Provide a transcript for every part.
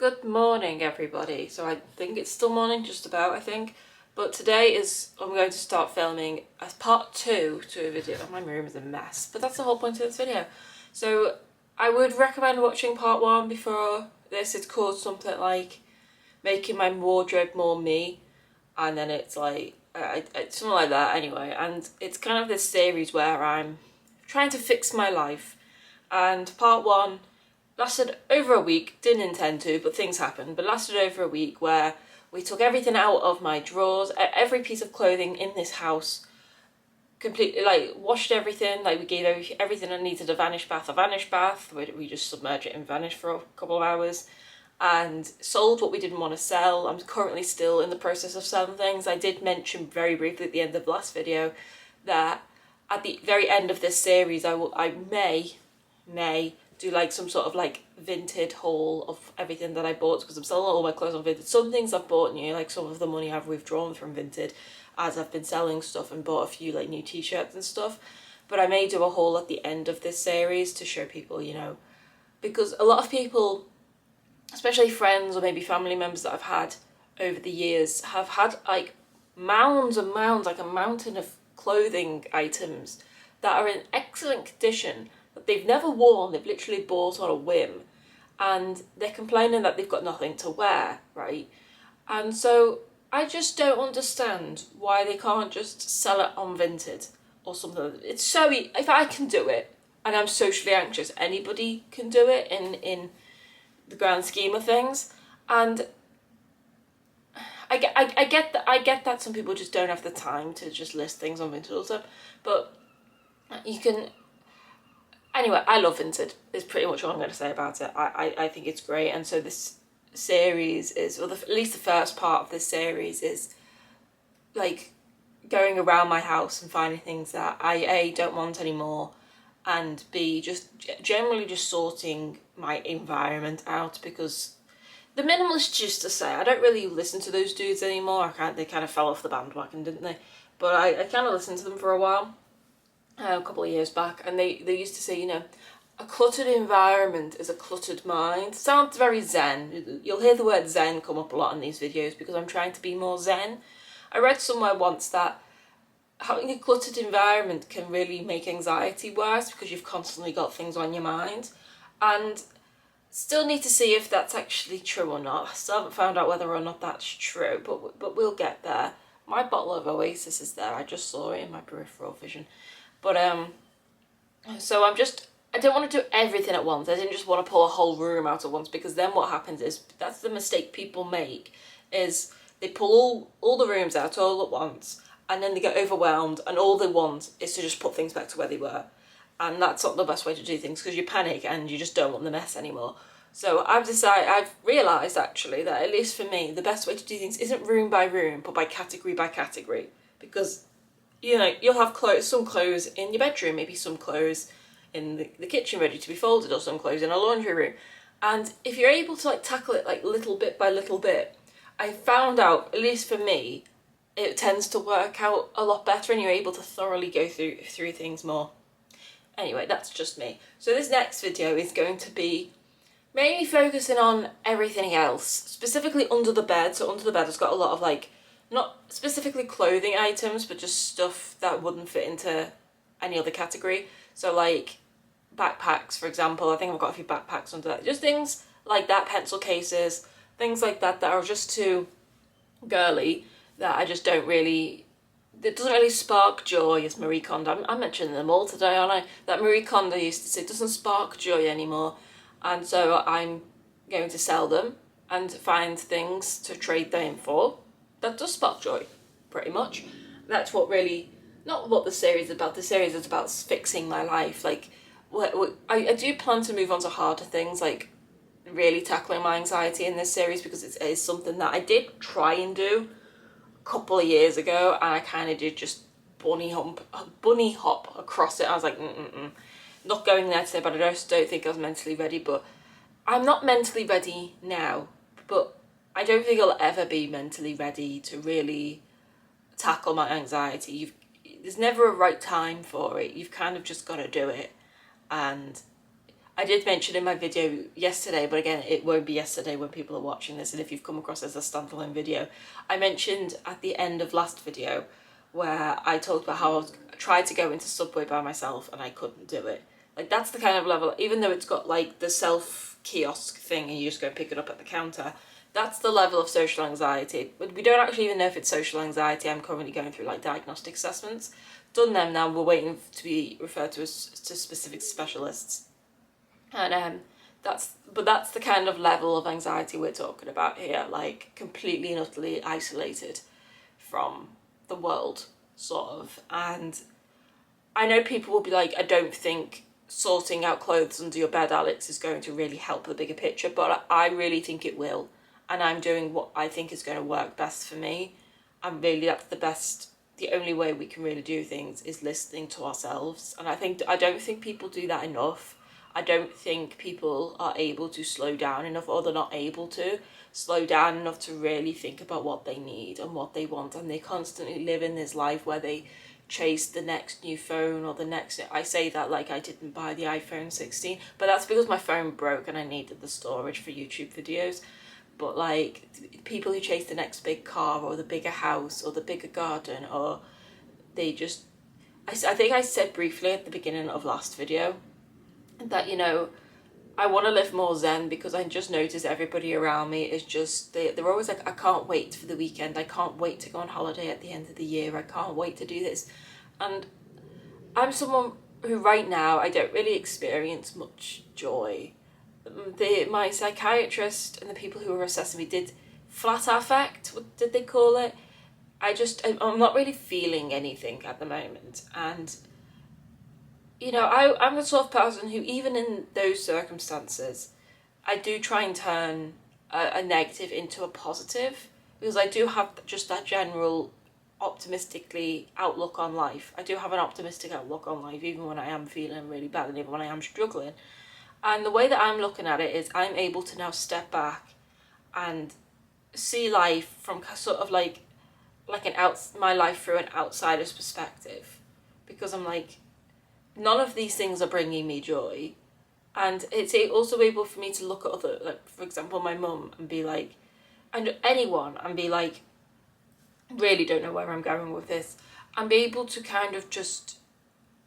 Good morning, everybody. So I think it's still morning, just about, I think. But today I'm going to start filming as part 2 to a video. My room is a mess, but that's the whole point of this video. So I would recommend watching part 1 before this. It's called something like Making My Wardrobe More Me. And then it's like, it's something like that anyway. And it's kind of this series where I'm trying to fix my life. And part 1 lasted over a week, didn't intend to, but things happened, but lasted over a week where we took everything out of my drawers, every piece of clothing in this house, completely, like, washed everything, like, we gave everything that needed a vanish bath, we just submerged it in vanish for a couple of hours, and sold what we didn't want to sell. I'm currently still in the process of selling things. I did mention very briefly at the end of the last video that at the very end of this series I may do like some sort of like Vinted haul of everything that I bought, because I'm selling all my clothes on Vinted. Some things I've bought new, like some of the money I've withdrawn from Vinted as I've been selling stuff, and bought a few like new t-shirts and stuff. But I may do a haul at the end of this series to show people, you know, because a lot of people, especially friends or maybe family members that I've had over the years, have had like mounds and mounds, like a mountain of clothing items that are in excellent condition that they've never worn, they've literally bought on a whim, and they're complaining that they've got nothing to wear, right? And so I just don't understand why they can't just sell it on Vinted or something. It's so if I can do it, and I'm socially anxious, anybody can do it in the grand scheme of things. And I get that some people just don't have the time to just list things on Vinted or stuff, but you can. Anyway, I love Vinted, is pretty much all I'm going to say about it. I think it's great, and so this series is, or at least the first part of this series is, like, going around my house and finding things that I, A, don't want anymore, and B, just generally just sorting my environment out, because the minimalists used to say, I don't really listen to those dudes anymore, they kind of fell off the bandwagon, didn't they? But I kind of listened to them for a while. A couple of years back, and they used to say, you know, a cluttered environment is a cluttered mind. Sounds very zen. You'll hear the word zen come up a lot in these videos because I'm trying to be more zen. I read somewhere once that having a cluttered environment can really make anxiety worse because you've constantly got things on your mind, and still need to see if that's actually true or not. I still haven't found out whether or not that's true, but we'll get there. My bottle of Oasis is there. I just saw it in my peripheral vision. But, so I don't want to do everything at once. I didn't just want to pull a whole room out at once, because then what happens is, that's the mistake people make, is they pull all the rooms out all at once, and then they get overwhelmed, and all they want is to just put things back to where they were. And that's not the best way to do things, because you panic and you just don't want the mess anymore. So I've realised actually that, at least for me, the best way to do things isn't room by room, but by category, because, you know, you'll have some clothes in your bedroom, maybe some clothes in the kitchen ready to be folded, or some clothes in a laundry room. And if you're able to like tackle it like little bit by little bit, I found out, at least for me, it tends to work out a lot better, and you're able to thoroughly go through things more. Anyway, that's just me. So this next video is going to be mainly focusing on everything else, specifically under the bed. So under the bed has got a lot of like, not specifically clothing items, but just stuff that wouldn't fit into any other category. So like backpacks, for example. I think I've got a few backpacks under that. Just things like that, pencil cases, things like that that are just too girly, that I just don't really, it doesn't really spark joy, as Marie Kondo. I'm mentioning them all today, aren't I? That Marie Kondo used to say, doesn't spark joy anymore. And so I'm going to sell them and find things to trade them in for that does spark joy, pretty much. That's what really, not what the series is about. The series is about fixing my life. Like, I do plan to move on to harder things, like really tackling my anxiety in this series, because it is something that I did try and do a couple of years ago, and I kind of did just bunny hop across it. I was like, not going there today, but I just don't think I was mentally ready. But I'm not mentally ready now, but I don't think I'll ever be mentally ready to really tackle my anxiety. There's never a right time for it. You've kind of just got to do it. And I did mention in my video yesterday, but again, it won't be yesterday when people are watching this, and if you've come across it as a standalone video, I mentioned at the end of last video where I talked about how I tried to go into Subway by myself and I couldn't do it. Like, that's the kind of level, even though it's got like the self kiosk thing and you just go pick it up at the counter, that's the level of social anxiety. But we don't actually even know if it's social anxiety. I'm currently going through like diagnostic assessments. Done them now, we're waiting to be referred to as to specific specialists. And that's the kind of level of anxiety we're talking about here, like completely and utterly isolated from the world, sort of. And I know people will be like, I don't think sorting out clothes under your bed, Alex, is going to really help the bigger picture, but I really think it will. And I'm doing what I think is going to work best for me. And really, that's the only way we can really do things is listening to ourselves. And I don't think people do that enough. I don't think people are able to slow down enough, or they're not able to slow down enough to really think about what they need and what they want. And they constantly live in this life where they chase the next new phone or the next... I say that like I didn't buy the iPhone 16, but that's because my phone broke and I needed the storage for YouTube videos. But like, people who chase the next big car or the bigger house or the bigger garden, or they just... I think I said briefly at the beginning of last video that, you know, I want to live more zen, because I just notice everybody around me is just, they're always like, I can't wait for the weekend, I can't wait to go on holiday at the end of the year, I can't wait to do this. And I'm someone who right now, I don't really experience much joy. My psychiatrist and the people who were assessing me did flat affect, what did they call it? I'm not really feeling anything at the moment. And you know, I'm the sort of person who, even in those circumstances, I do try and turn a negative into a positive, because I do have just that general optimistically outlook on life. I do have an optimistic outlook on life, even when I am feeling really bad and even when I am struggling. And the way that I'm looking at it is I'm able to now step back and see life from sort of like my life through an outsider's perspective, because I'm like, none of these things are bringing me joy. And it's also able for me to look at other, like, for example, my mum, and be like, and anyone, and be like, really don't know where I'm going with this, and be able to kind of just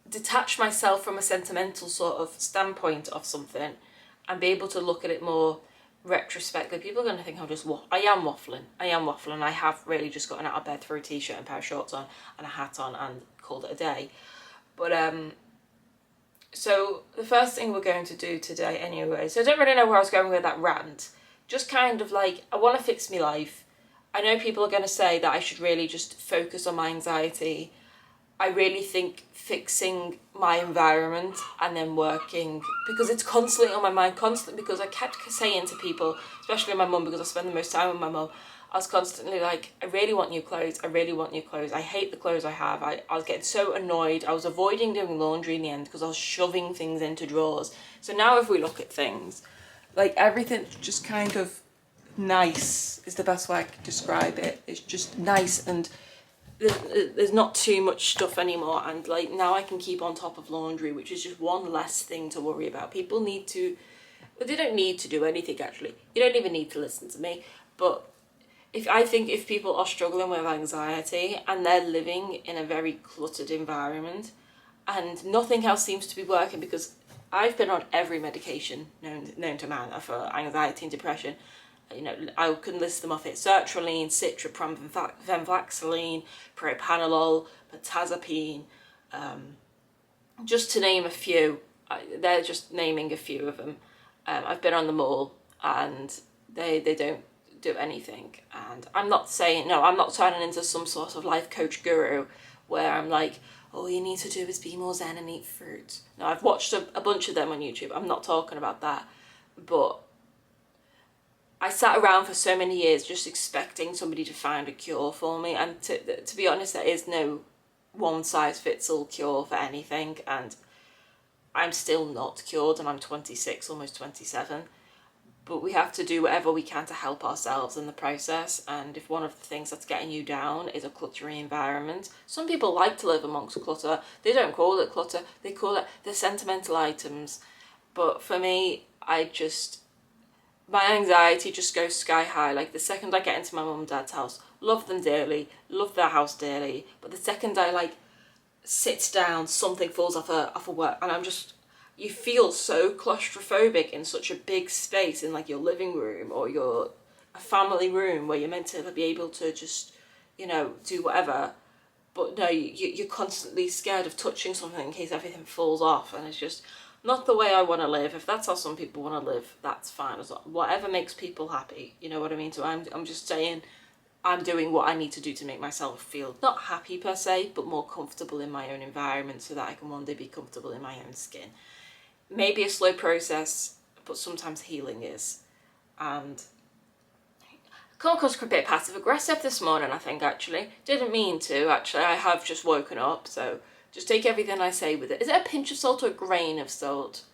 detach myself from a sentimental sort of standpoint of something and be able to look at it more retrospectively. People are going to think I am waffling. I have really just gotten out of bed, threw a t-shirt and a pair of shorts on and a hat on and called it a day. But so the first thing we're going to do today anyway, so I don't really know where I was going with that rant, just kind of like, I want to fix my life. I know people are going to say that I should really just focus on my anxiety. I really think fixing my environment and then working, because it's constantly on my mind, because I kept saying to people, especially my mum, because I spend the most time with my mum, I was constantly like, I really want new clothes, I really want new clothes, I hate the clothes I have. I was getting so annoyed, I was avoiding doing laundry in the end because I was shoving things into drawers. So now if we look at things, like everything just kind of nice is the best way I could describe it. It's just nice, and there's not too much stuff anymore, and like now I can keep on top of laundry, which is just one less thing to worry about. People need to, but they don't need to do anything actually. You don't even need to listen to me, but if people are struggling with anxiety and they're living in a very cluttered environment and nothing else seems to be working, because I've been on every medication known to man for anxiety and depression. You know, I can list them off. It's sertraline, citrapram, venlafaxine, propranolol, mirtazapine, just to name a few. They're just naming a few of them. I've been on them all, and they don't do anything. And I'm not turning into some sort of life coach guru where I'm like, all you need to do is be more zen and eat fruit. No, I've watched a bunch of them on YouTube. I'm not talking about that. But I sat around for so many years just expecting somebody to find a cure for me. And to be honest, there is no one-size-fits-all cure for anything. And I'm still not cured, and I'm 26, almost 27. But we have to do whatever we can to help ourselves in the process. And if one of the things that's getting you down is a cluttery environment, some people like to live amongst clutter. They don't call it clutter. They call it the sentimental items. But for me, my anxiety just goes sky high. Like the second I get into my mum and dad's house, love them dearly, love their house dearly, but the second I like sit down, something falls off a work, and you feel so claustrophobic in such a big space in like your living room or a family room where you're meant to be able to just, do whatever. But no, you're constantly scared of touching something in case everything falls off, and it's just not the way I want to live. If that's how some people want to live, that's fine as well. Whatever makes people happy, you know what I mean? So I'm just saying I'm doing what I need to do to make myself feel not happy per se, but more comfortable in my own environment so that I can one day be comfortable in my own skin. Maybe a slow process, but sometimes healing is. And I come across a bit passive aggressive this morning, I think, actually. Didn't mean to, actually. I have just woken up, so just take everything I say with it. Is it a pinch of salt or a grain of salt?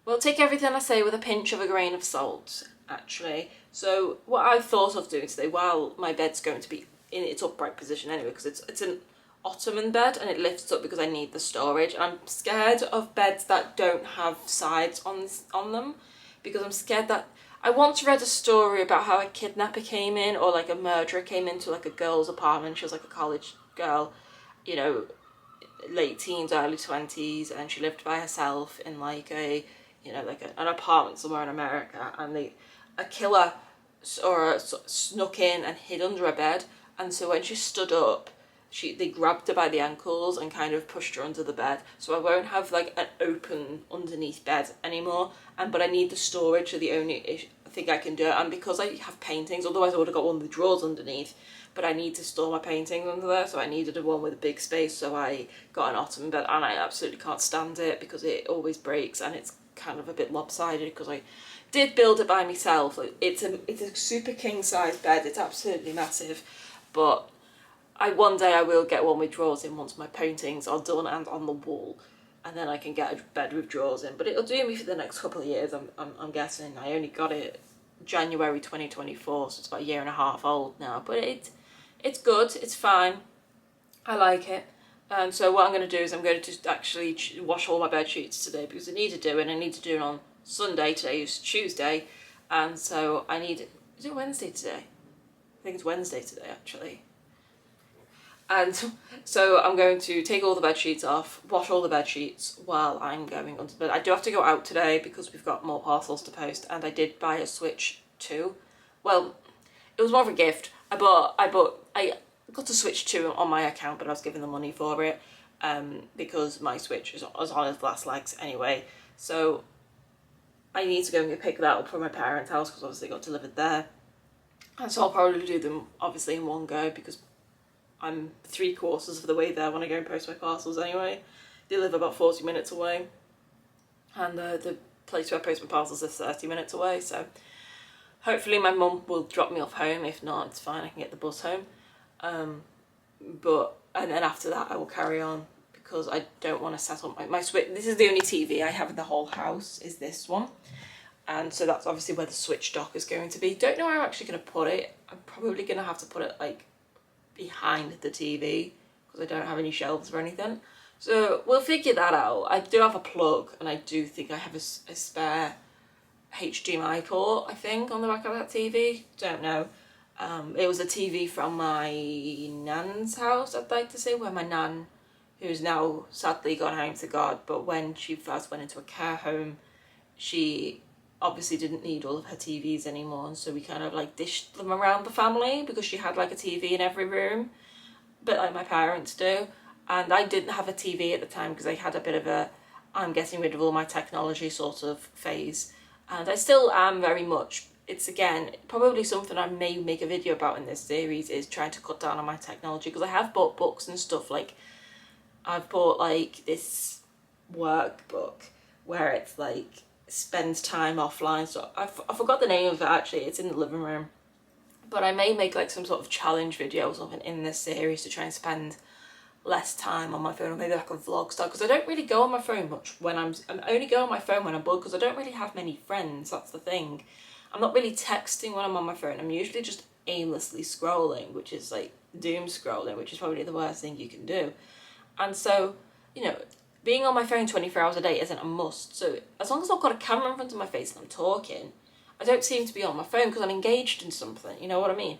Well, take everything I say with a pinch of a grain of salt, actually. So what I thought of doing today, while my bed's going to be in its upright position anyway, because it's an ottoman bed and it lifts up because I need the storage. And I'm scared of beds that don't have sides on them, because I'm scared that I once read a story about how a kidnapper came in, or like a murderer came into like a girl's apartment. She was like a college girl, late teens, early 20s, and she lived by herself in like an apartment somewhere in America, and a killer snuck in and hid under a bed, and so when she stood up, they grabbed her by the ankles and kind of pushed her under the bed. So I won't have like an open underneath bed anymore, but I need the storage, so the only thing I can do it. And because I have paintings, otherwise I would have got one of the drawers underneath, but I need to store my paintings under there, so I needed a one with a big space, so I got an ottoman bed, and I absolutely can't stand it because it always breaks and it's kind of a bit lopsided because I did build it by myself. It's a super king size bed, it's absolutely massive, but one day I will get one with drawers in once my paintings are done and on the wall, and then I can get a bed with drawers in. But it'll do me for the next couple of years, I'm guessing. I only got it January 2024, so it's about a year and a half old now. But it's good, it's fine, I like it. And so what I'm going to do is I'm going to just actually wash all my bed sheets today, because I need to do it, and I need to do it on Sunday. Today is Tuesday, and so is it Wednesday today? I think it's Wednesday today, actually. And so I'm going to take all the bed sheets off, wash all the bed sheets while I'm going under bed. I do have to go out today because we've got more parcels to post, and I did buy a Switch 2. Well, it was more of a gift. I got a Switch 2 on my account, but I was given the money for it because my Switch is on its last legs anyway. So I need to go and pick that up from my parents' house, because obviously it got delivered there. And so I'll probably do them obviously in one go, because I'm 3/4 of the way there when I go and post my parcels anyway. They live about 40 minutes away, and the place where I post my parcels is 30 minutes away, so hopefully my mum will drop me off home. If not, it's fine, I can get the bus home. And then after that I will carry on, because I don't want to set up my Switch. This is the only TV I have in the whole house, is this one. And so that's obviously where the Switch dock is going to be. Don't know where I'm actually going to put it. I'm probably going to have to put it like behind the TV, because I don't have any shelves or anything. So we'll figure that out. I do have a plug, and I do think I have a spare HDMI port, I think, on the back of that TV. Don't know. It was a TV from my nan's house, I'd like to say, where my nan, who's now sadly gone home to God, but when she first went into a care home, she obviously didn't need all of her TVs anymore, and so we kind of like dished them around the family, because she had like a TV in every room, a bit like my parents do. And I didn't have a TV at the time because I had a bit of a I'm getting rid of all my technology sort of phase, and I still am very much. It's again probably something I may make a video about in this series, is trying to cut down on my technology, because I have bought books and stuff. Like I've bought like this workbook where it's like spend time offline, so I forgot the name of it actually, it's in the living room, but I may make like some sort of challenge video or something in this series to try and spend less time on my phone, or maybe like a vlog style, because I don't really go on my phone much when I only go on my phone when I'm bored, because I don't really have many friends, that's the thing. I'm not really texting when I'm on my phone, I'm usually just aimlessly scrolling, which is like doom scrolling, which is probably the worst thing you can do. And so, being on my phone 24 hours a day isn't a must. So as long as I've got a camera in front of my face and I'm talking, I don't seem to be on my phone because I'm engaged in something, you know what I mean?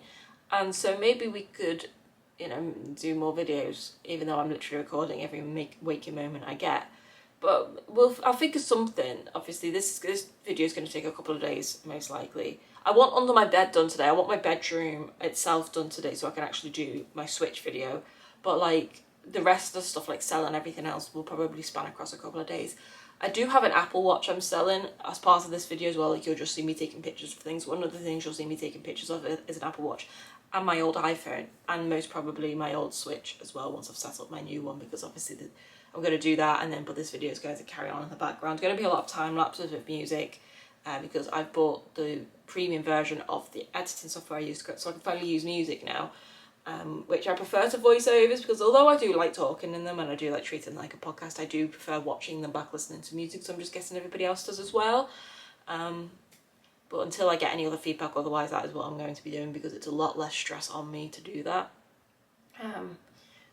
And so maybe we could, do more videos, even though I'm literally recording every waking moment I get. But I'll figure something. Obviously, this video is going to take a couple of days, most likely. I want under my bed done today. I want my bedroom itself done today so I can actually do my Switch video. But like the rest of the stuff, like selling everything else, will probably span across a couple of days. I do have an Apple Watch I'm selling as part of this video as well. Like, you'll just see me taking pictures of things. One of the things you'll see me taking pictures of is an Apple Watch and my old iPhone, and most probably my old Switch as well once I've set up my new one, because obviously I'm going to do that, and then but this video is going to carry on in the background. It's going to be a lot of time lapses with music because I've bought the premium version of the editing software I use, so I can finally use music now. Which I prefer to voiceovers, because although I do like talking in them and I do like treating them like a podcast, I do prefer watching them back, listening to music, so I'm just guessing everybody else does as well. But until I get any other feedback, otherwise that is what I'm going to be doing, because it's a lot less stress on me to do that.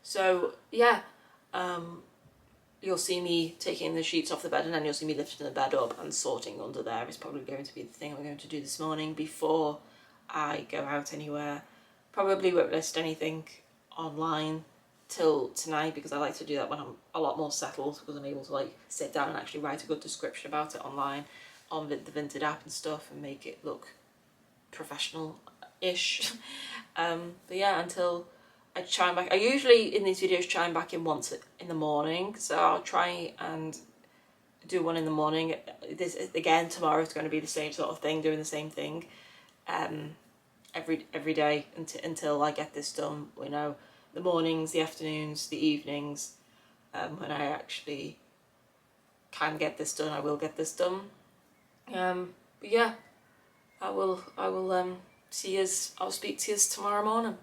So yeah, you'll see me taking the sheets off the bed, and then you'll see me lifting the bed up and sorting under there is probably going to be the thing I'm going to do this morning before I go out anywhere. Probably won't list anything online till tonight, because I like to do that when I'm a lot more settled, because I'm able to like sit down and actually write a good description about it online on the Vinted app and stuff, and make it look professional-ish. But yeah, until I chime back. I usually in these videos chime back in once in the morning, so I'll try and do one in the morning. This again, tomorrow is going to be the same sort of thing, doing the same thing. Every day until I get this done. The mornings, the afternoons, the evenings, when I actually can get this done, I will get this done. But yeah, I will see yous. I'll speak to yous tomorrow morning.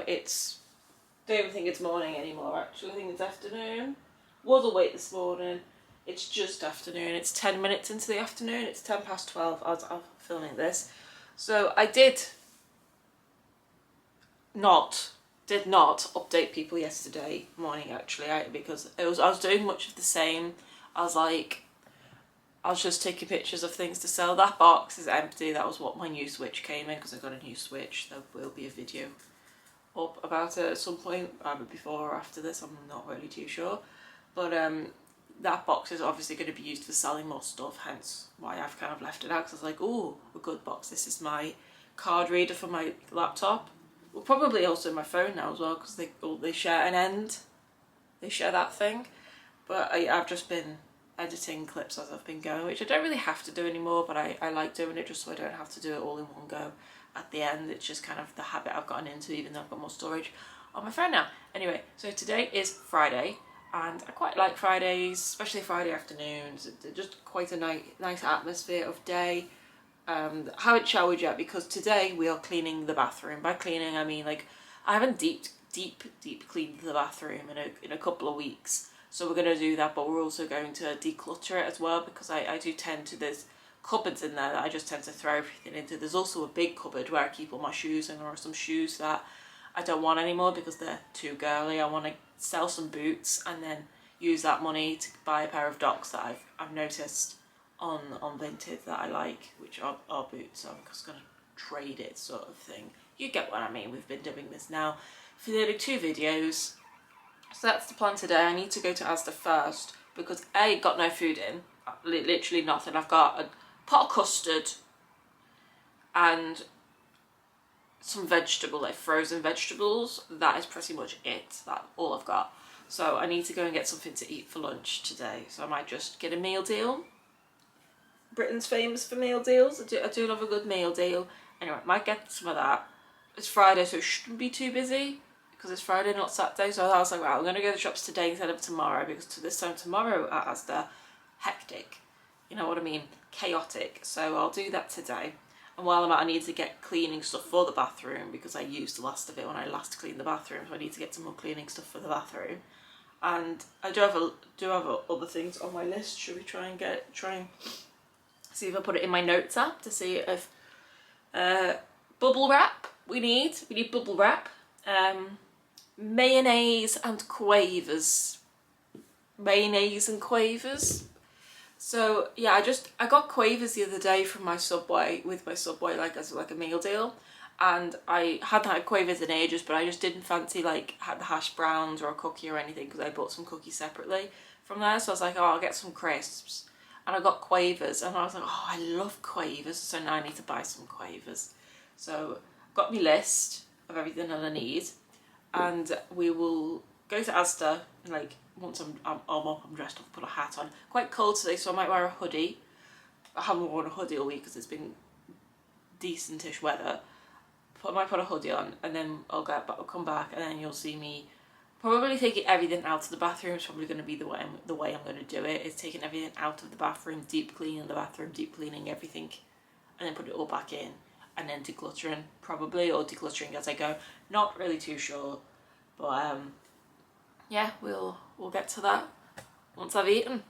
don't even think it's morning anymore actually, I think it's afternoon. Was awake this morning, it's just afternoon, it's 10 minutes into the afternoon, it's 10 past 12 as I'm filming this. So I did not update people yesterday morning actually, because I was doing much of the same. I was just taking pictures of things to sell. That box is empty, that was what my new Switch came in, because I got a new Switch. There will be a video up about it at some point, either before or after this, I'm not really too sure. But that box is obviously going to be used for selling more stuff, hence why I've kind of left it out, because I was like, oh, a good box. This is my card reader for my laptop. Well, probably also my phone now as well, because they share an end. They share that thing. But I've just been editing clips as I've been going, which I don't really have to do anymore, but I like doing it just so I don't have to do it all in one go at the end. It's just kind of the habit I've gotten into, even though I've got more storage on my phone now. Anyway, so today is Friday, and I quite like Fridays, especially Friday afternoons. They're just quite a nice atmosphere of day. I haven't showered yet because today we are cleaning the bathroom. By cleaning I mean, like, I haven't deep cleaned the bathroom in a couple of weeks. So we're going to do that, but we're also going to declutter it as well, because I do tend to, there's cupboards in there that I just tend to throw everything into. There's also a big cupboard where I keep all my shoes, and there are some shoes that I don't want anymore because they're too girly. I want to sell some boots and then use that money to buy a pair of Docs that I've noticed on Vinted that I like, which are boots. So I'm just going to trade it, sort of thing. You get what I mean. We've been doing this now for nearly 2 videos. So that's the plan today. I need to go to Asda first because I got no food in, literally nothing. I've got a pot of custard and some like frozen vegetables. That is pretty much it. That's all I've got. So I need to go and get something to eat for lunch today. So I might just get a meal deal. Britain's famous for meal deals. I do love a good meal deal. Anyway, I might get some of that. It's Friday, so it shouldn't be too busy, because it's Friday, not Saturday. So I was like, well, I'm going to go to the shops today instead of tomorrow, because to this time tomorrow at Asda, hectic. You know what I mean? Chaotic. So I'll do that today. And while I'm out, I need to get cleaning stuff for the bathroom, because I used the last of it when I last cleaned the bathroom. So I need to get some more cleaning stuff for the bathroom. And I do have other things on my list. Should we try and see if I put it in my notes app to see if bubble wrap we need bubble wrap, mayonnaise and quavers. So yeah, I got quavers the other day from my Subway, like as like a meal deal, and I hadn't had quavers in ages, but I just didn't fancy like had the hash browns or a cookie or anything, because I bought some cookies separately from there. So I was like, oh, I'll get some crisps, and I got quavers, and I was like, oh, I love quavers, so now I need to buy some quavers. So I've got my list of everything that I need, and we will go to Asda, like, once I'm up, I'm dressed up, put a hat on. Quite cold today, so I might wear a hoodie. I haven't worn a hoodie all week because it's been decentish weather. I might put a hoodie on, and then I'll come back, and then you'll see me probably taking everything out of the bathroom. It's probably going to be the way I'm going to do it. Is taking everything out of the bathroom, deep cleaning the bathroom, deep cleaning everything, and then put it all back in, and then decluttering probably, or decluttering as I go. Not really too sure, but yeah, we'll get to that once I've eaten.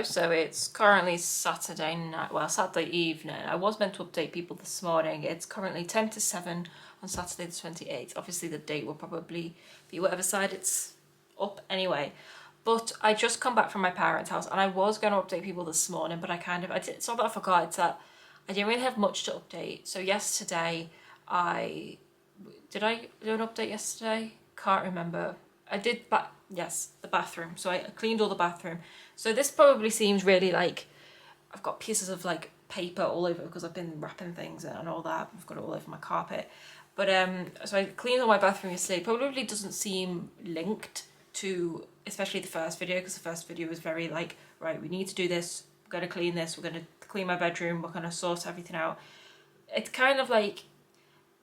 Hello, so it's currently Saturday night, well, Saturday evening. I was meant to update people this morning. It's currently 10 to 7 on Saturday the 28th. Obviously the date will probably be whatever side it's up anyway. But I just come back from my parents' house and I was going to update people this morning, but it's not that I forgot, it's that I didn't really have much to update. So yesterday did I do an update yesterday? Can't remember. I did, yes, the bathroom. So I cleaned all the bathroom. So this probably seems really like, I've got pieces of like paper all over because I've been wrapping things and all that. I've got it all over my carpet. But so I cleaned all my bathroom yesterday. Probably doesn't seem linked to, especially the first video, because the first video was very like, right, we need to do this. We're going to clean this. We're going to clean my bedroom. We're going to sort everything out. It's kind of like,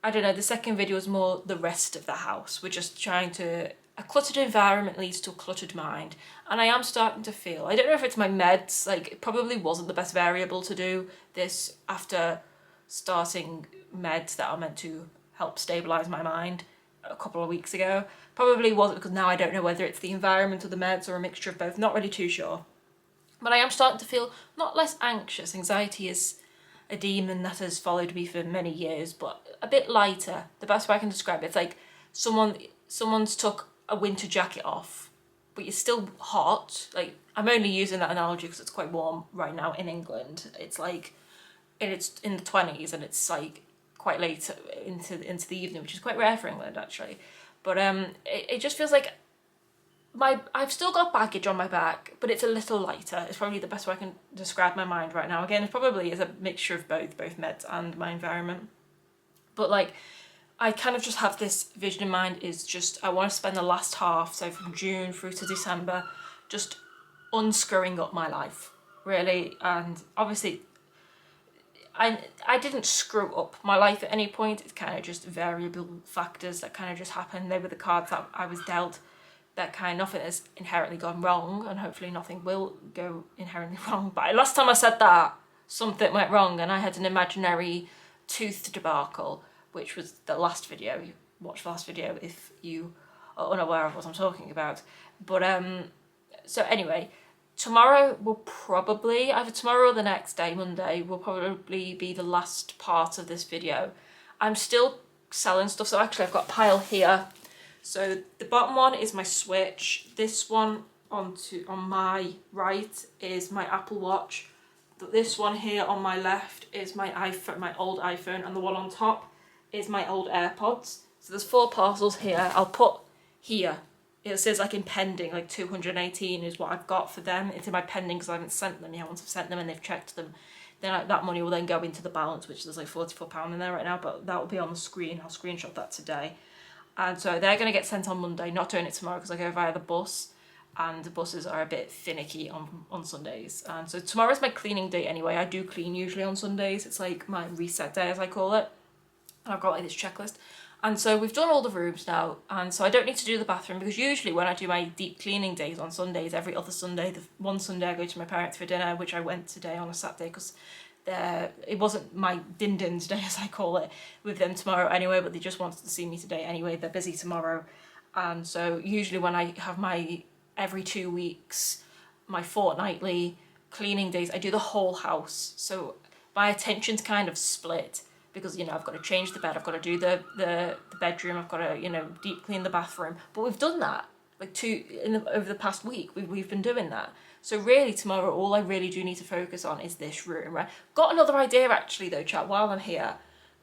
I don't know, the second video is more the rest of the house. We're just trying to, a cluttered environment leads to a cluttered mind. And I am starting to feel, I don't know if it's my meds, like it probably wasn't the best variable to do this after starting meds that are meant to help stabilise my mind a couple of weeks ago. Probably wasn't, because now I don't know whether it's the environment or the meds or a mixture of both, not really too sure. But I am starting to feel not less anxious. Anxiety is a demon that has followed me for many years, but a bit lighter. The best way I can describe it, it's like someone's took a winter jacket off, but you're still hot. Like, I'm only using that analogy because it's quite warm right now in England. It's like, it's in the 20s and it's like quite late into the evening, which is quite rare for England actually. But it just feels like I've still got baggage on my back, but it's a little lighter. It's probably the best way I can describe my mind right now. Again, it probably is a mixture of both meds and my environment. But like, I kind of just have this vision in mind, is just, I want to spend the last half, so from June through to December, just unscrewing up my life, really. And obviously, I didn't screw up my life at any point. It's kind of just variable factors that kind of just happened. They were the cards that I was dealt. That kind of, nothing has inherently gone wrong, and hopefully nothing will go inherently wrong. But last time I said that, something went wrong and I had an imaginary tooth debacle, which was the last video. You watch the last video if you are unaware of what I'm talking about. But so anyway, tomorrow will probably, either tomorrow or the next day, Monday, will probably be the last part of this video. I'm still selling stuff, so actually I've got a pile here. So the bottom one is my Switch. This one on my right is my Apple Watch. This one here on my left is my iPhone, my old iPhone, and the one on top is my old AirPods. So there's 4 parcels here. I'll put here. It says like in pending, like 218 is what I've got for them. It's in my pending because I haven't sent them yet. Once I've sent them and they've checked them, then like, that money will then go into the balance, which there's like £44 in there right now, but that will be on the screen. I'll screenshot that today. And so they're going to get sent on Monday, not doing it tomorrow because I go via the bus, and the buses are a bit finicky on Sundays. And so tomorrow's my cleaning day anyway. I do clean usually on Sundays. It's like my reset day, as I call it. And I've got like this checklist. And so we've done all the rooms now, and so I don't need to do the bathroom, because usually when I do my deep cleaning days on Sundays, every other Sunday, the one Sunday I go to my parents for dinner, which I went today on a Saturday because it wasn't my din today, as I call it, with them tomorrow anyway, but they just wanted to see me today anyway. They're busy tomorrow. And so usually when I have my every 2 weeks, my fortnightly cleaning days, I do the whole house. So my attention's kind of split, because, you know, I've got to change the bed, I've got to do the bedroom, I've got to, you know, deep clean the bathroom. But we've done that, like over the past week, we've been doing that. So really tomorrow, all I really do need to focus on is this room, right? Got another idea actually though, chat, while I'm here.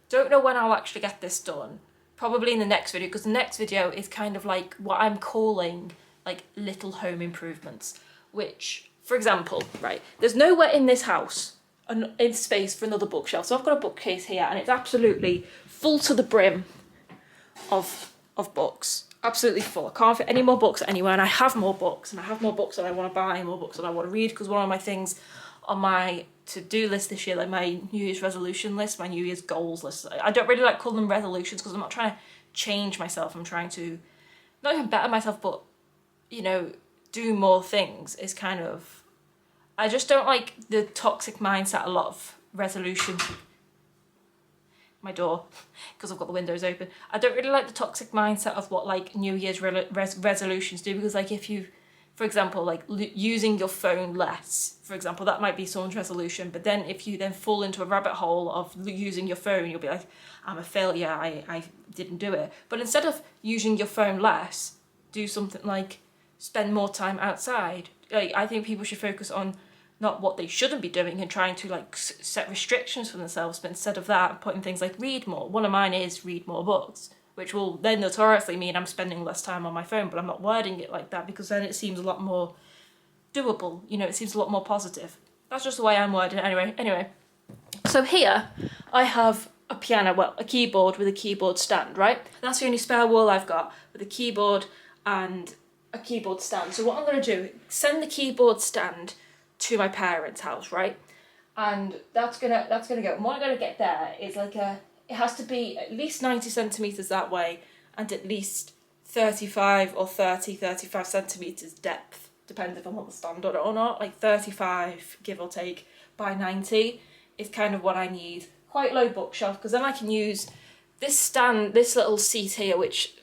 Don't know when I'll actually get this done. Probably in the next video, because the next video is kind of like what I'm calling like little home improvements. Which, for example, right, there's nowhere in this house in space for another bookshelf. So I've got a bookcase here and it's absolutely full to the brim of books. Absolutely full. I can't fit any more books anywhere, and I have more books, and I have more books that I want to buy, more books that I want to read, because one of my things on my to-do list this year, like my New Year's resolution list, my New Year's goals list, I don't really like calling them resolutions because I'm not trying to change myself. I'm trying to not even better myself, but, you know, do more things. Is kind of, I just don't like the toxic mindset a lot of resolutions. My door, because I've got the windows open. I don't really like the toxic mindset of what like New Year's resolutions do, because like if you for example, like using your phone less, for example, that might be someone's resolution. But then if you then fall into a rabbit hole of using your phone, you'll be like, I'm a failure, I didn't do it. But instead of using your phone less, do something like spend more time outside. Like, I think people should focus on not what they shouldn't be doing and trying to like set restrictions for themselves, but instead of that, putting things like read more. One of mine is read more books, which will then notoriously mean I'm spending less time on my phone, but I'm not wording it like that because then it seems a lot more doable, you know, it seems a lot more positive. That's just the way I'm wording it anyway. So here I have a piano, well, a keyboard with a keyboard stand, right? That's the only spare wall I've got, with a keyboard and a keyboard stand. So what I'm going to do, send the keyboard stand to my parents' house, right? And that's gonna go. And what I'm gonna get there is like it has to be at least 90 centimeters that way, and at least 35 centimeters depth, depending if I want the stand on it or not. Like 35, give or take, by 90 is kind of what I need. Quite low bookshelf, because then I can use this stand, this little seat here, which,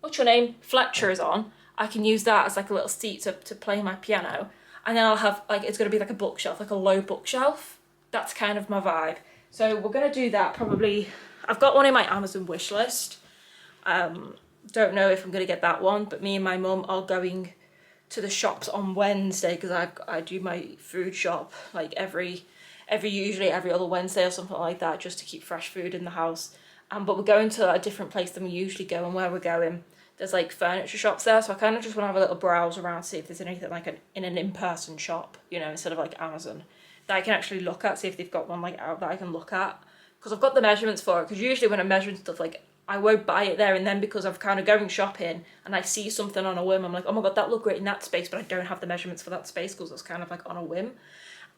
what's your name? Fletcher is on. I can use that as like a little seat to play my piano. And then I'll have, like, it's going to be like a bookshelf, like a low bookshelf. That's kind of my vibe. So we're going to do that probably. I've got one in my Amazon wish list. Don't know if I'm going to get that one, but me and my mum are going to the shops on Wednesday because I do my food shop like usually every other Wednesday or something like that, just to keep fresh food in the house. But we're going to a different place than we usually go, and where we're going, there's like furniture shops there, so I kind of just want to have a little browse around, see if there's anything like in an in-person shop, you know, instead of like Amazon, that I can actually look at, see if they've got one like out that I can look at, because I've got the measurements for it. Because usually when I'm measuring stuff, like, I won't buy it there and then, because I'm kind of going shopping and I see something on a whim, I'm like, oh my god, that looked great in that space, but I don't have the measurements for that space because it's kind of like on a whim.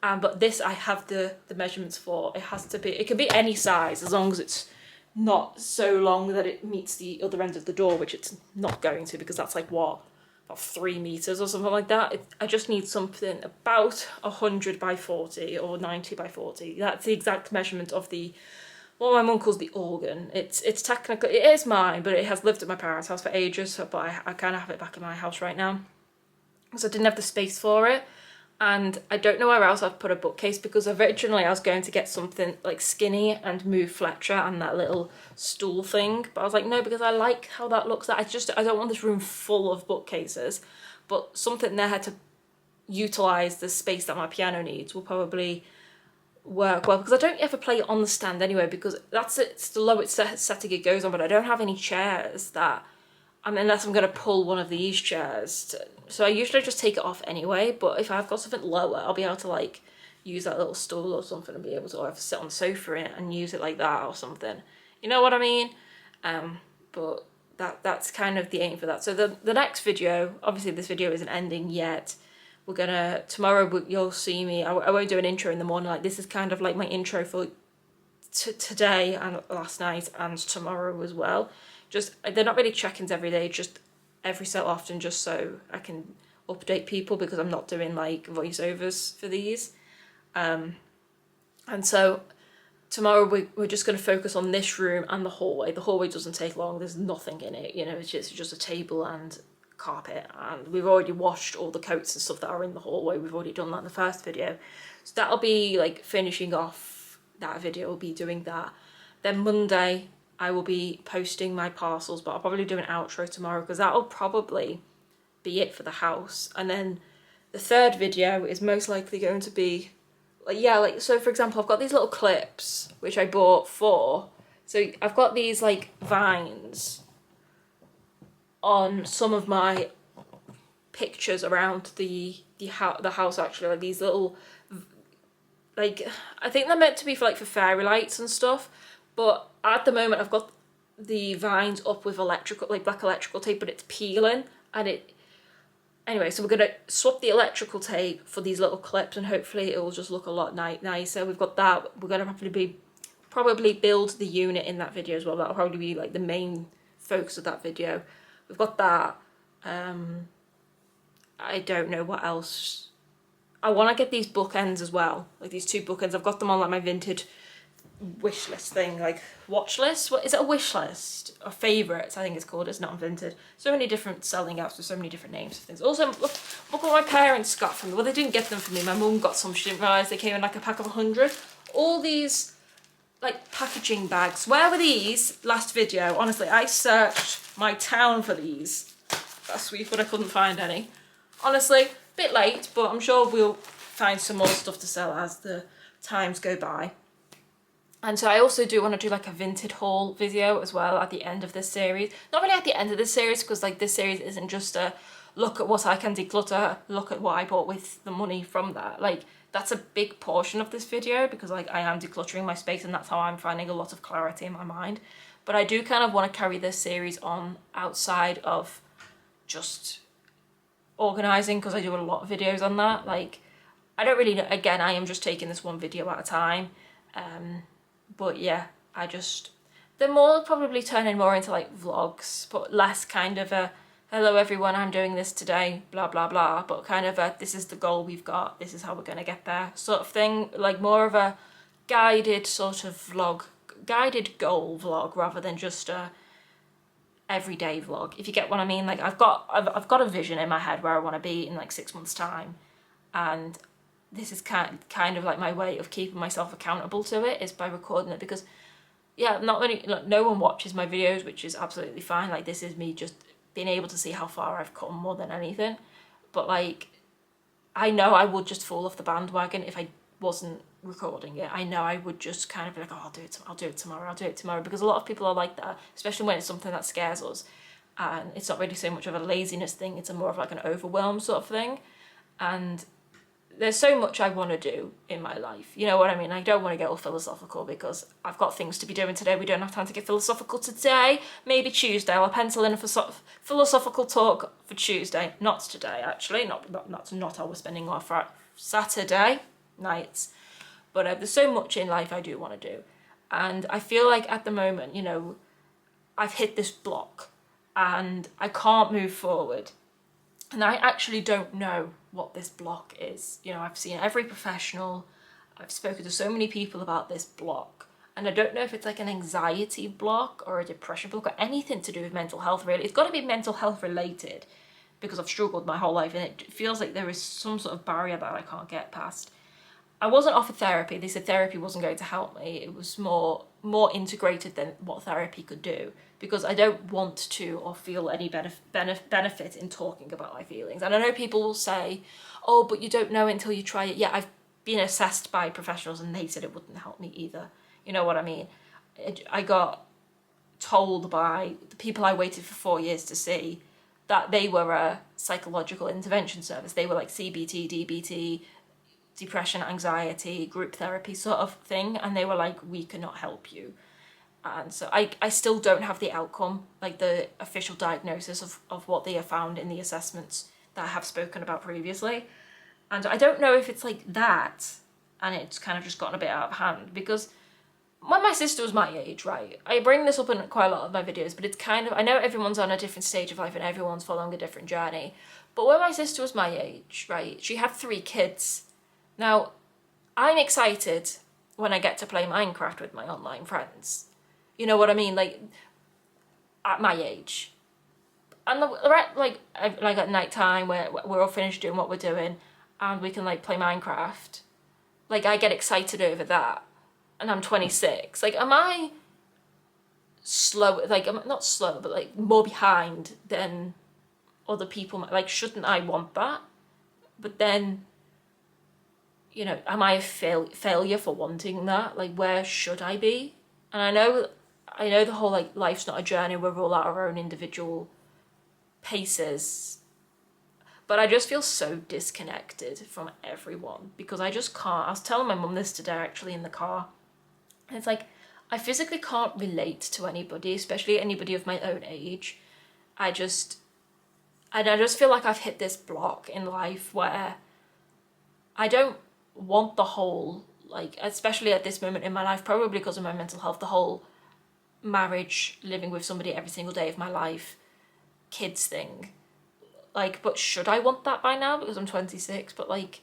But this I have the measurements for. It has to be, it can be any size as long as it's not so long that it meets the other end of the door, which it's not going to, because that's like what, about 3 meters or something like that. I just need something about 100 by 40 or 90 by 40. That's the exact measurement of the, what my mum calls the organ. It's technically, it is mine, but it has lived at my parents' house for ages, so, but I kind of have it back in my house right now, because I didn't have the space for it. And I don't know where else I've put a bookcase, because originally I was going to get something like skinny and move Fletcher and that little stool thing, but I was like, no, because I like how that looks. I don't want this room full of bookcases, but something there to utilise the space that my piano needs will probably work well, because I don't ever play it on the stand anyway, because it's the lowest setting it goes on, but I don't have any chairs that, unless I'm going to pull one of these chairs. So I usually just take it off anyway, but if I've got something lower, I'll be able to like use that little stool or something and be able to either sit on the sofa in it and use it like that or something. You know what I mean? But that's kind of the aim for that. So the next video, obviously this video isn't ending yet. We're gonna, tomorrow you'll see me, I won't do an intro in the morning, like this is kind of like my intro for today and last night and tomorrow as well. Just, they're not really check-ins every day, just every so often, just so I can update people, because I'm not doing like voiceovers for these. And so tomorrow we're just going to focus on this room and the hallway. The hallway doesn't take long, there's nothing in it, you know, it's just a table and carpet, and we've already washed all the coats and stuff that are in the hallway. We've already done that in the first video, so that'll be like finishing off that video. We'll be doing that. Then Monday I will be posting my parcels, but I'll probably do an outro tomorrow, because that'll probably be it for the house. And then the third video is most likely going to be like, yeah, like, so for example, I've got these little clips which I bought so I've got these like vines on some of my pictures around the house, actually, like these little, like, I think they're meant to be for like for fairy lights and stuff, but at the moment I've got the vines up with electrical, like black electrical tape, but it's peeling, and anyway, so we're gonna swap the electrical tape for these little clips, and hopefully it will just look a lot nicer. We've got that. We're gonna probably build the unit in that video as well. That'll probably be like the main focus of that video. We've got that. I don't know what else. I want to get these bookends as well, like these 2 bookends. I've got them on like my vintage wish list thing, like watch list. What is it? A wish list or favorites? I think it's called. It's not invented. So many different selling apps with so many different names of things. Also, look what my parents got for me. Well, they didn't get them for me. My mum got some. She didn't realise they came in like a pack of 100. All these like packaging bags. Where were these last video? Honestly, I searched my town for these last week, but I couldn't find any. Honestly, a bit late, but I'm sure we'll find some more stuff to sell as the times go by. And so I also do want to do like a vintage haul video as well at the end of this series. Not really at the end of this series, because like this series isn't just a look at what I can declutter, look at what I bought with the money from that. Like that's a big portion of this video, because like I am decluttering my space and that's how I'm finding a lot of clarity in my mind. But I do kind of want to carry this series on outside of just organising, because I do a lot of videos on that. Like I don't really know, again, I am just taking this one video at a time. But yeah, they're more probably turning more into like vlogs, but less kind of a, hello everyone, I'm doing this today, blah, blah, blah, but kind of a, this is the goal we've got, this is how we're going to get there sort of thing. Like more of a guided sort of vlog, guided goal vlog, rather than just a everyday vlog, if you get what I mean. Like I've got a vision in my head where I want to be in like 6 months time, and this is kind of like my way of keeping myself accountable to it, is by recording it. Because yeah, not only like, no one watches my videos, which is absolutely fine. Like this is me just being able to see how far I've come more than anything. But like I know I would just fall off the bandwagon if I wasn't recording it. I know I would just kind of be like, oh, I'll do it tomorrow, because a lot of people are like that, especially when it's something that scares us. And it's not really so much of a laziness thing, it's a more of like an overwhelm sort of thing. And there's so much I want to do in my life, you know what I mean? I don't want to get all philosophical, because I've got things to be doing today. We don't have time to get philosophical today. Maybe Tuesday. I'll pencil in a philosophical talk for Tuesday. Not today, actually. Not how we're spending our Saturday nights. But there's so much in life I do want to do. And I feel like at the moment, you know, I've hit this block and I can't move forward. And I actually don't know what this block is. You know, I've seen every professional, I've spoken to so many people about this block, and I don't know if it's like an anxiety block or a depression block or anything to do with mental health, really. It's got to be mental health related, because I've struggled my whole life and it feels like there is some sort of barrier that I can't get past. I wasn't offered therapy. They said therapy wasn't going to help me. It was more integrated than what therapy could do, because I don't want to or feel any benefit in talking about my feelings. And I know people will say, oh, but you don't know until you try it. Yeah, I've been assessed by professionals and they said it wouldn't help me either. You know what I mean? I got told by the people I waited for 4 years to see that they were a psychological intervention service. They were like CBT, DBT, depression, anxiety, group therapy sort of thing, and they were like, we cannot help you. And so I still don't have the outcome, like the official diagnosis of what they have found in the assessments that I have spoken about previously. And I don't know if it's like that and it's kind of just gotten a bit out of hand, because when my sister was my age, right, I bring this up in quite a lot of my videos, but it's kind of, I know everyone's on a different stage of life and everyone's following a different journey, but when my sister was my age, right, she had 3 kids. Now, I'm excited when I get to play Minecraft with my online friends. You know what I mean? Like, at my age. And like at night time where we're all finished doing what we're doing and we can like play Minecraft. Like, I get excited over that. And I'm 26. Like, am I slow? Like, I'm not slow, but like more behind than other people. Like, shouldn't I want that? But then, you know, am I a failure for wanting that? Like, where should I be? And I know the whole, like, life's not a journey, we're all at our own individual paces. But I just feel so disconnected from everyone, because I just can't. I was telling my mum this today, actually, in the car. And it's like, I physically can't relate to anybody, especially anybody of my own age. I just feel like I've hit this block in life where I don't want the whole, like, especially at this moment in my life, probably because of my mental health, the whole marriage, living with somebody every single day of my life, kids thing. Like, but should I want that by now? Because I'm 26, but like,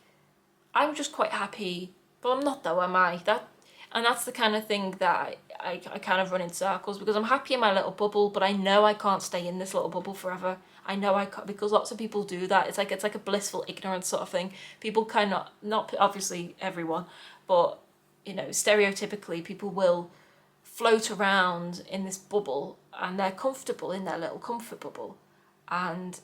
I'm just quite happy. But I'm not though, am I? And that's the kind of thing that I kind of run in circles, because I'm happy in my little bubble, but I know I can't stay in this little bubble forever. I know I can't, because lots of people do that. It's like a blissful ignorance sort of thing. People kind of, not obviously everyone, but you know, stereotypically people will float around in this bubble and they're comfortable in their little comfort bubble, and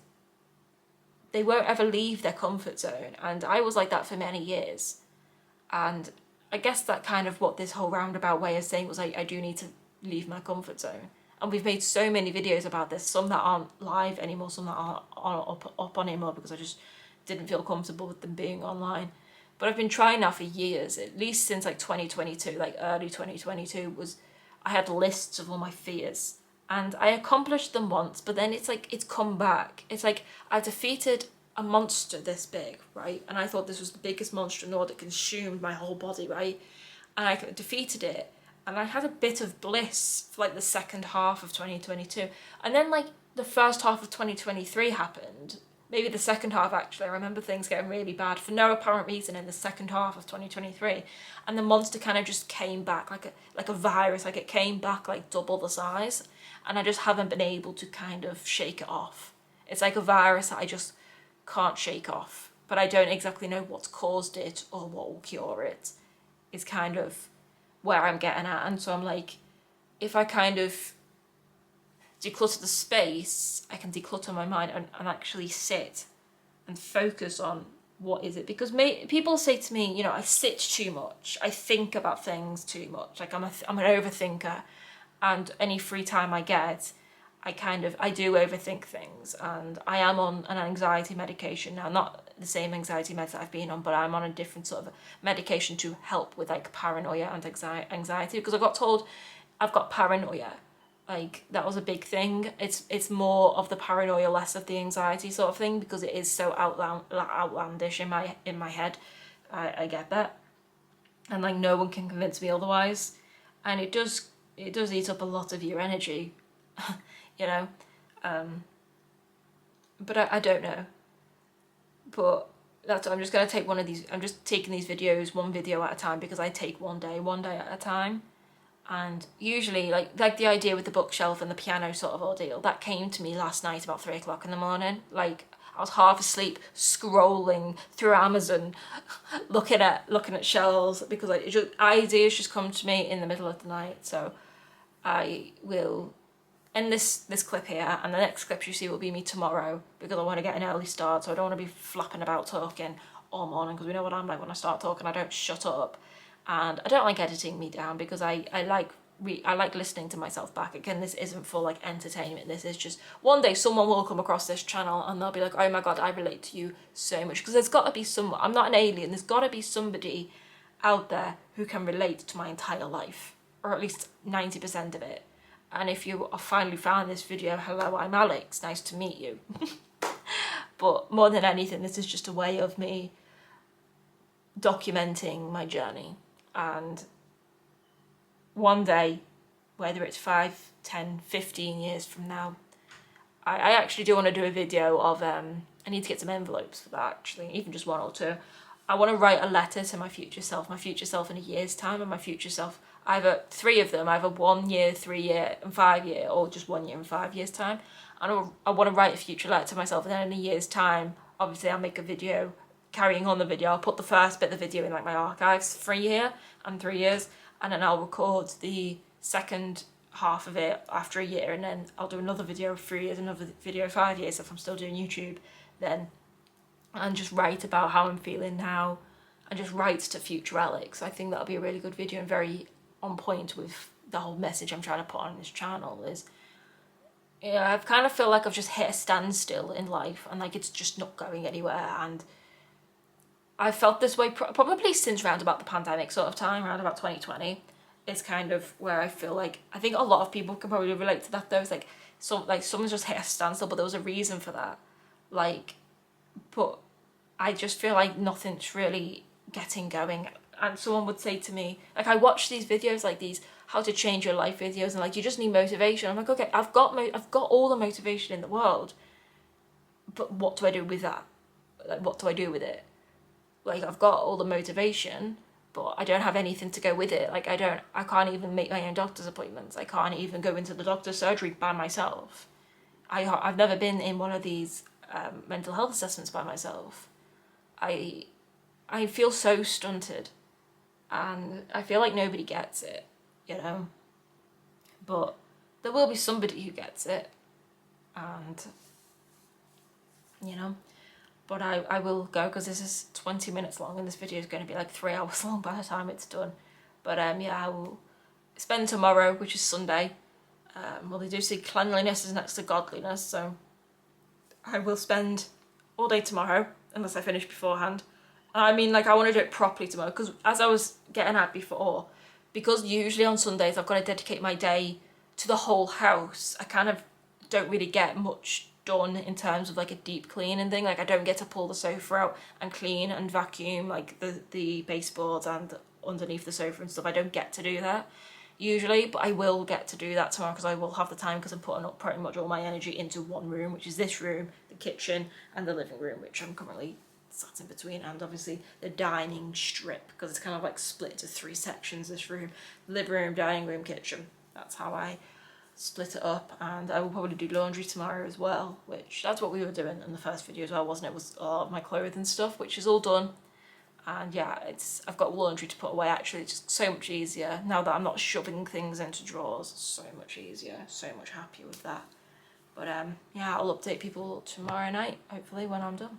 they won't ever leave their comfort zone. And I was like that for many years. And I guess that kind of what this whole roundabout way of saying was, I do need to leave my comfort zone. And we've made so many videos about this, some that aren't live anymore, some that aren't up on anymore because I just didn't feel comfortable with them being online. But I've been trying now for years, at least since like 2022, like early 2022, I had lists of all my fears. And I accomplished them once, but then it's like, it's come back. It's like I defeated a monster this big, right? And I thought this was the biggest monster in the world that consumed my whole body, right? And I defeated it. And I had a bit of bliss for like the second half of 2022. And then like the first half of 2023 happened. Maybe the second half, actually. I remember things getting really bad for no apparent reason in the second half of 2023. And the monster kind of just came back like a virus. Like it came back like double the size. And I just haven't been able to kind of shake it off. It's like a virus that I just can't shake off. But I don't exactly know what's caused it or what will cure it. Is kind of where I'm getting at. And so I'm like, if I kind of declutter the space, I can declutter my mind and actually sit and focus on what is it. Because people say to me, you know, I sit too much. I think about things too much. Like I'm an overthinker, and any free time I get, I do overthink things. And I am on an anxiety medication now, not the same anxiety meds that I've been on, but I'm on a different sort of medication to help with like paranoia and anxiety, because I got told I've got paranoia. Like that was a big thing. It's more of the paranoia, less of the anxiety sort of thing, because it is so outlandish in my head. I get that, and like no one can convince me otherwise. And it does eat up a lot of your energy, you know. But I don't know. But I'm just gonna take one of these. I'm just taking these videos one video at a time, because I take one day at a time. And usually, like the idea with the bookshelf and the piano sort of ordeal, that came to me last night about 3 o'clock in the morning. Like I was half asleep, scrolling through Amazon, looking at shelves, because like ideas just come to me in the middle of the night. So I will end this clip here, and the next clip you see will be me tomorrow, because I want to get an early start. So I don't want to be flapping about talking all morning, because we know what I'm like when I start talking. I don't shut up. And I don't like editing me down, because I like listening to myself back. Again, this isn't for like entertainment. This is just, one day someone will come across this channel and they'll be like, oh my god, I relate to you so much. Because there's got to be someone, I'm not an alien, there's got to be somebody out there who can relate to my entire life, or at least 90% of it. And if you finally found this video, hello, I'm Alex, nice to meet you. But more than anything, this is just a way of me documenting my journey. And one day, whether it's 5, 10, 15 years from now, I actually do want to do a video of, I need to get some envelopes for that actually, even just 1 or 2. I want to write a letter to my future self in a year's time, and my future self, either 3 of them, either 1 year, 3 year and 5 year, or just 1 year and 5 years time. And I want to write a future letter to myself, and then in a year's time, obviously I'll make a video carrying on the video. I'll put the first bit of the video in like my archives for a year and 3 years, and then I'll record the second half of it after a year, and then I'll do another video 3 years, another video 5 years if I'm still doing YouTube then, and just write about how I'm feeling now, and just write to future Alex. I think that'll be a really good video, and very on point with the whole message I'm trying to put on this channel. Is, yeah, I kind of feel like I've just hit a standstill in life, and like it's just not going anywhere. And I felt this way probably since round about the pandemic sort of time, around about 2020. It's kind of where I feel like, I think a lot of people can probably relate to that though. It's like, someone's just hit a standstill, but there was a reason for that. Like, but I just feel like nothing's really getting going. And someone would say to me, like, I watch these videos, like these how to change your life videos, and like, you just need motivation. I'm like, okay, I've got all the motivation in the world, but what do I do with that? Like, what do I do with it? Like, I've got all the motivation, but I don't have anything to go with it. Like I can't even make my own doctor's appointments. I can't even go into the doctor's surgery by myself. I've never been in one of these mental health assessments by myself. I feel so stunted, and I feel like nobody gets it, you know. But there will be somebody who gets it, and you know. But I will go, because this is 20 minutes long and this video is going to be like 3 hours long by the time it's done. But yeah, I will spend tomorrow, which is Sunday. Well, they do say cleanliness is next to godliness, so I will spend all day tomorrow, unless I finish beforehand. I mean, like, I want to do it properly tomorrow, because as I was getting at before, because usually on Sundays I've got to dedicate my day to the whole house, I kind of don't really get much done in terms of like a deep clean and thing. Like, I don't get to pull the sofa out and clean and vacuum like the baseboards and underneath the sofa and stuff. I don't get to do that usually, but I will get to do that tomorrow, because I will have the time, because I'm putting up pretty much all my energy into one room, which is this room, the kitchen and the living room, which I'm currently sat in between, and obviously the dining strip, because it's kind of like split into 3 sections, this room, living room, dining room, kitchen. That's how I split it up. And I will probably do laundry tomorrow as well, which that's what we were doing in the first video as well, wasn't it? It was a lot of my clothes and stuff, which is all done. And yeah, I've got laundry to put away. Actually, it's just so much easier now that I'm not shoving things into drawers. So much easier, so much happier with that. But yeah, I'll update people tomorrow night, hopefully, when I'm done.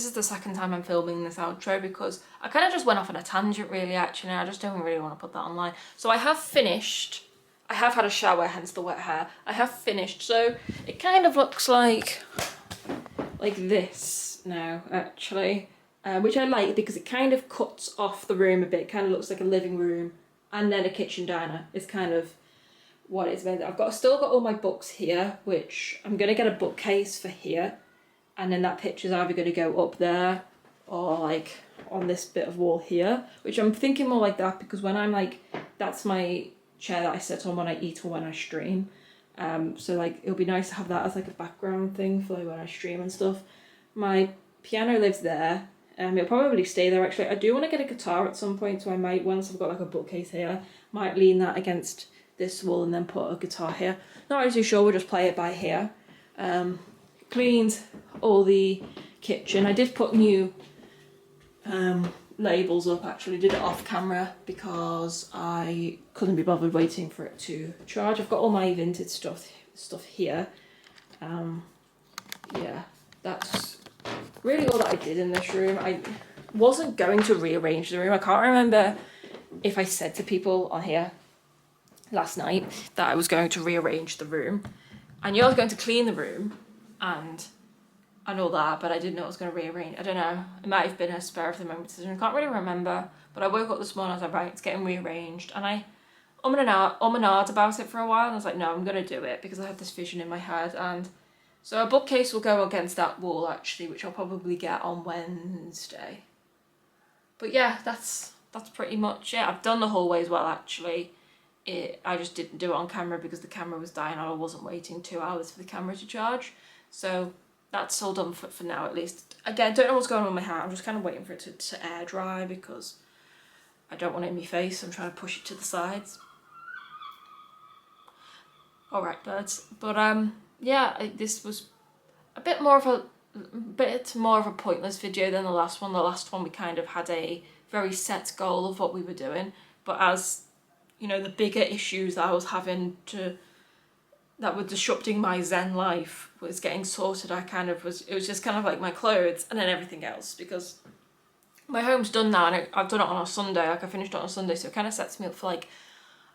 this is the second time I'm filming this outro because I kind of just went off on a tangent really, actually. I just don't really want to put that online. So I have finished. I have had a shower, hence the wet hair. I have finished, so it kind of looks like this now, actually. Which I like because it kind of cuts off the room a bit. It kind of looks like a living room and then a kitchen diner is kind of what it's made. I've still got all my books here, which I'm going to get a bookcase for here. And then that picture's either going to go up there or like on this bit of wall here, which I'm thinking more like that because when I'm like, that's my chair that I sit on when I eat or when I stream. So like it'll be nice to have that as like a background thing for like when I stream and stuff. My piano lives there. It'll probably stay there actually. I do want to get a guitar at some point, so I might, once I've got like a bookcase here, might lean that against this wall and then put a guitar here. Not really too sure, we'll just play it by here. Cleaned all the kitchen. I did put new labels up actually, did it off camera because I couldn't be bothered waiting for it to charge. I've got all my vintage stuff here. Yeah, that's really all that I did in this room. I wasn't going to rearrange the room. I can't remember if I said to people on here last night that I was going to rearrange the room. I knew I was going to clean the room and all that, but I didn't know I was going to rearrange. I don't know. It might have been a spur of the moment decision. I can't really remember. But I woke up this morning, I was like, right, it's getting rearranged. And I and ahed about it for a while. And I was like, no, I'm going to do it because I had this vision in my head. And so a bookcase will go against that wall, actually, which I'll probably get on Wednesday. But yeah, that's pretty much it. I've done the hallway as well, actually. I just didn't do it on camera because the camera was dying and I wasn't waiting 2 hours for the camera to charge. So that's all done for now, at least. Again, don't know what's going on with my hair. I'm just kind of waiting for it to air dry because I don't want it in my face. I'm trying to push it to the sides. All right, birds. But yeah, this was a bit more of a pointless video than the last one. The last one we kind of had a very set goal of what we were doing, but as you know, the bigger issues that I was having that were disrupting my Zen life was getting sorted. It was just kind of like my clothes and then everything else, because my home's done now and I've done it on a Sunday, like I finished it on a Sunday, so it kind of sets me up for like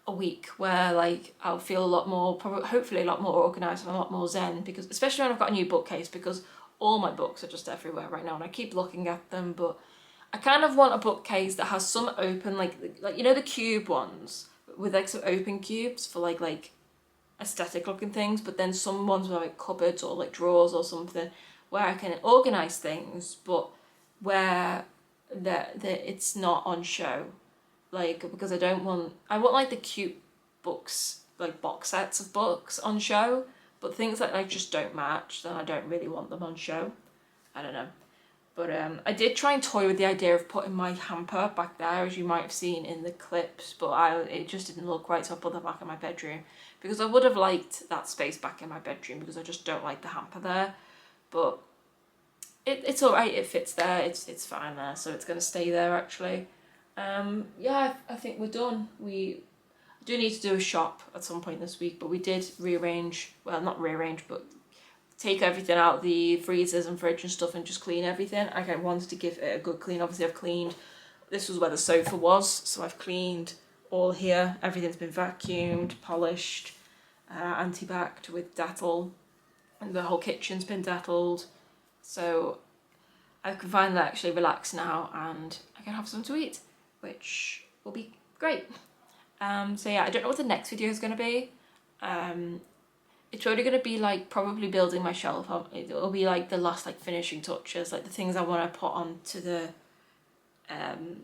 a week where like I'll feel a lot more, hopefully a lot more organised and a lot more Zen, because especially when I've got a new bookcase, because all my books are just everywhere right now and I keep looking at them. But I kind of want a bookcase that has some open, like you know the cube ones with like some open cubes for like aesthetic looking things, but then some ones with like cupboards or like drawers or something where I can organise things, but where it's not on show. Like, because I want like the cute books, like box sets of books on show, but things that like just don't match, then I don't really want them on show. I don't know. But I did try and toy with the idea of putting my hamper back there, as you might have seen in the clips, but it just didn't look right, so I put that back in my bedroom, because I would have liked that space back in my bedroom, because I just don't like the hamper there. But it's alright, it fits there, it's fine there, so it's going to stay there actually. Yeah, I think we're done. We do need to do a shop at some point this week, but we did rearrange, well not rearrange, but take everything out the freezers and fridge and stuff and just clean everything. I wanted to give it a good clean. Obviously I've cleaned, this was where the sofa was, so I've cleaned all here. Everything's been vacuumed, polished, anti-backed with Dettol, and the whole kitchen's been Dettoled. So I can finally actually relax now and I can have something to eat, which will be great. So yeah, I don't know what the next video is going to be. It's really going to be like probably building my shelf. It'll be like the last like finishing touches, like the things I want to put onto the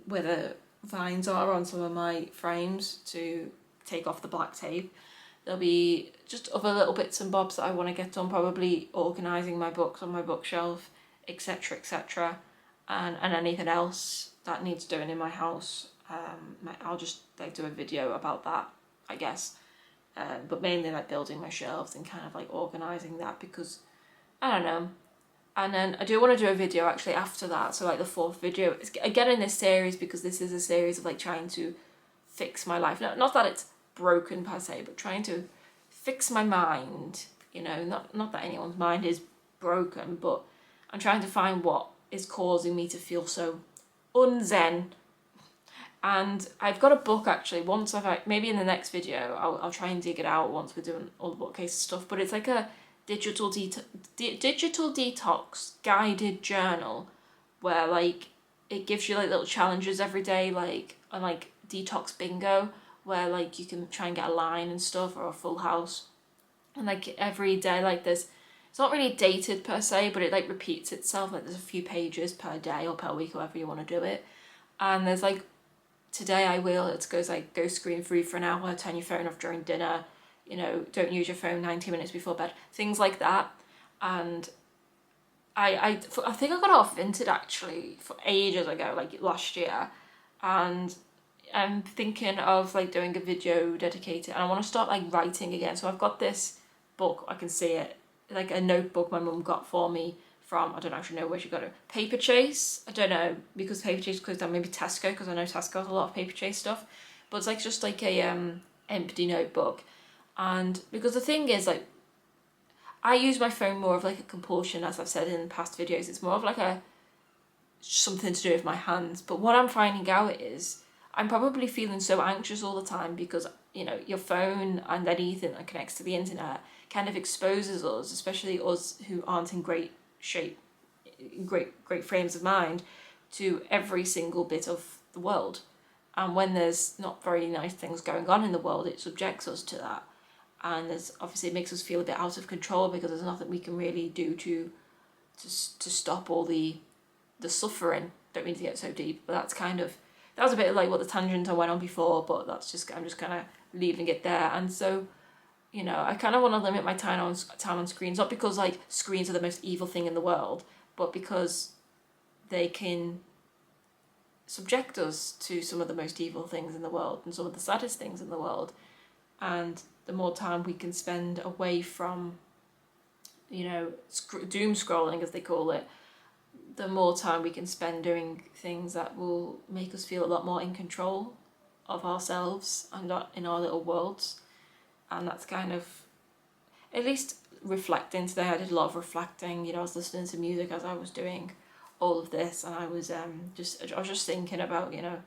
where the vines are on some of my frames to take off the black tape. There'll be just other little bits and bobs that I want to get done, probably organising my books on my bookshelf, etc, etc, and anything else that needs doing in my house. I'll just like do a video about that, I guess. But mainly like building my shelves and kind of like organising that, because I don't know. And then I do want to do a video actually after that, so like the 4th video, again in this series, because this is a series of like trying to fix my life. Not that it's broken per se, but trying to fix my mind, you know, not that anyone's mind is broken, but I'm trying to find what is causing me to feel so unzen. And I've got a book actually. Once maybe in the next video I'll try and dig it out once we're doing all the bookcase stuff. But it's like a digital detox guided journal where like it gives you like little challenges every day, like on like detox bingo, where like you can try and get a line and stuff or a full house, and like every day like it's not really dated per se, but it like repeats itself. Like there's a few pages per day or per week, however you want to do it, and there's like today it goes like go screen free for an hour, turn your phone off during dinner, you know, don't use your phone 90 minutes before bed, things like that. And I think I got it off Vinted actually for ages ago, like last year, and I'm thinking of like doing a video dedicated, and I want to start like writing again. So I've got this book, I can see it, like a notebook my mum got for me from, I don't actually know where she got it, Paper Chase. I don't know, because Paper Chase closed down, maybe Tesco, because I know Tesco has a lot of Paper Chase stuff. But it's like just like a empty notebook. And because the thing is, like, I use my phone more of like a compulsion, as I've said in past videos. It's more of like something to do with my hands. But what I'm finding out is I'm probably feeling so anxious all the time because, you know, your phone and anything that connects to the internet kind of exposes us, especially us who aren't in great shape, great frames of mind, to every single bit of the world. And when there's not very nice things going on in the world, it subjects us to that. And obviously it makes us feel a bit out of control because there's nothing we can really do to stop all the suffering. Don't mean to get so deep, but that was a bit like what the tangent I went on before, but I'm just kind of leaving it there. And so, you know, I kind of want to limit my time on screens, not because like screens are the most evil thing in the world, but because they can subject us to some of the most evil things in the world and some of the saddest things in the world. And the more time we can spend away from, you know, doom scrolling as they call it, the more time we can spend doing things that will make us feel a lot more in control of ourselves and in our little worlds. And that's kind of, at least reflecting today, I did a lot of reflecting, you know, I was listening to music as I was doing all of this, and I was just thinking about, you know,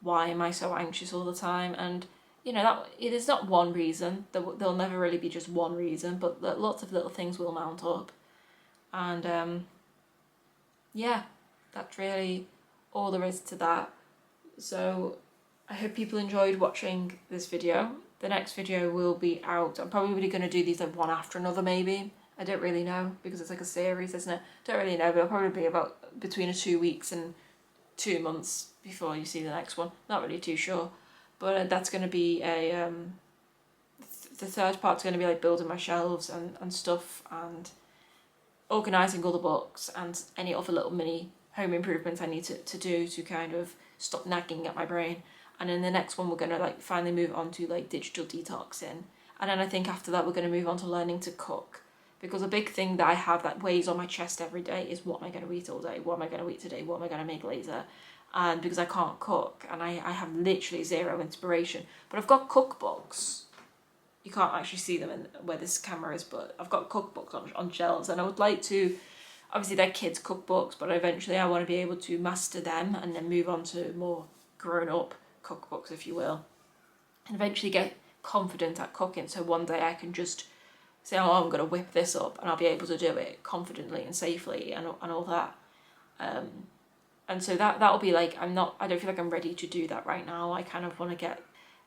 why am I so anxious all the time? And, you know, that it is not one reason, there'll never really be just one reason, but lots of little things will mount up. And yeah, that's really all there is to that. So I hope people enjoyed watching this video. The next video will be out. I'm probably going to do these like one after another maybe. I don't really know because it's like a series, isn't it? Don't really know, but it'll probably be about between 2 weeks and 2 months before you see the next one. Not really too sure. But that's going to be the third part's going to be like building my shelves and stuff, and organising all the books and any other little mini home improvements I need to do to kind of stop nagging at my brain. And in the next one we're going to like finally move on to like digital detoxing, and then I think after that we're going to move on to learning to cook, because a big thing that I have that weighs on my chest every day is what am I going to eat all day, what am I going to eat today, what am I going to make later. And because I can't cook and I have literally zero inspiration, but I've got cookbooks. You can't actually see them in where this camera is, but I've got cookbooks on shelves, and I would like to, obviously they're kids cookbooks, but eventually I want to be able to master them and then move on to more grown-up cookbooks, if you will, and eventually get confident at cooking, so one day I can just say, oh, I'm going to whip this up, and I'll be able to do it confidently and safely and all that. And so that'll be like, I don't feel like I'm ready to do that right now. I kind of want to get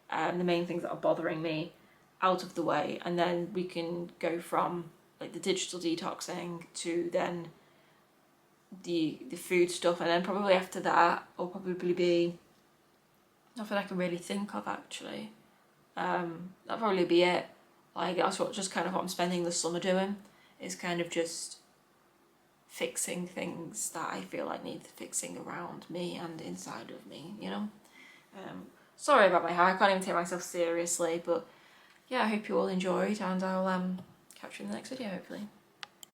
the main things that are bothering me out of the way, and then we can go from like the digital detoxing to then the food stuff, and then probably after that will probably be nothing I can really think of actually. That'll probably be it. Like that's just kind of what I'm spending the summer doing, is kind of just fixing things that I feel like need fixing around me and inside of me, you know. Sorry about my hair, I can't even take myself seriously, but yeah, I hope you all enjoyed, and I'll catch you in the next video hopefully.